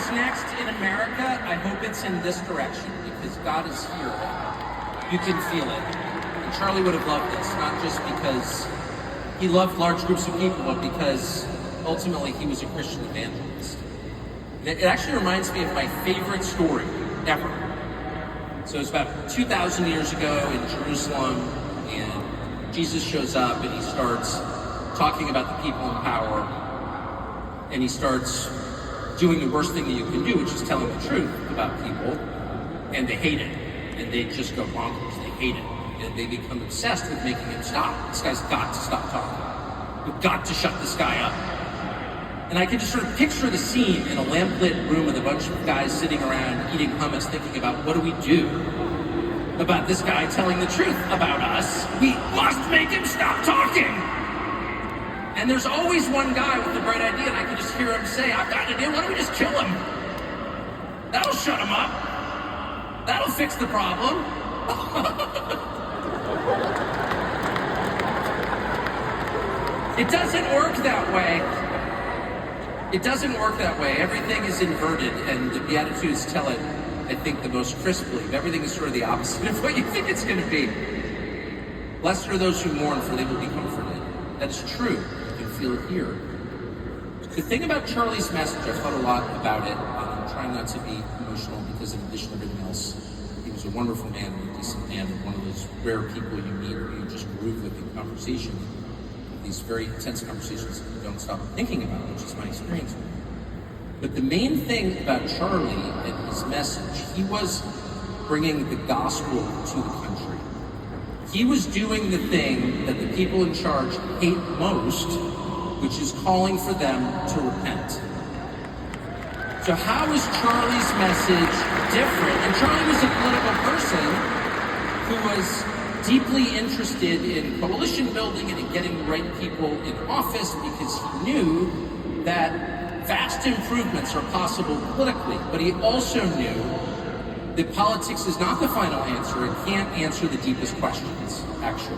happens next in America, I hope it's in this direction, because God is here. You can feel it. And Charlie would have loved this, not just because he loved large groups of people, but because ultimately he was a Christian evangelist. It actually reminds me of my favorite story ever. So it's about 2,000 years ago in Jerusalem, and Jesus shows up and he starts talking about the people in power, and he starts doing the worst thing that you can do, which is telling the truth about people, and they hate it, and they just go bonkers. They hate it, and they become obsessed with making him stop. This guy's got to stop talking. We've got to shut this guy up. And I can just sort of picture the scene in a lamplit room with a bunch of guys sitting around eating hummus, thinking about, what do we do about this guy telling the truth about us? We must make him stop talking. And there's always one guy with the bright idea, and I can just hear him say, I've got an idea, why don't we just kill him? That'll shut him up. That'll fix the problem. It doesn't work that way. It doesn't work that way. Everything is inverted, and the Beatitudes tell it, I think, the most crisply. Everything is sort of the opposite of what you think it's going to be. Blessed are those who mourn, for they will be comforted. That's true. You can feel it here. The thing about Charlie's message, I've thought a lot about it. I'm trying not to be emotional because, in addition to everything else, he was a wonderful man and a decent man, and one of those rare people you meet where you just groove with in conversation. These very intense conversations that you don't stop thinking about, which is my experience. But the main thing about Charlie and his message, he was bringing the gospel to the country. He was doing the thing that the people in charge hate most, which is calling for them to repent. So how is Charlie's message different? And Charlie was a political person who was deeply interested in coalition building and in getting the right people in office, because he knew that vast improvements are possible politically. But he also knew that politics is not the final answer. It can't answer the deepest questions, actually.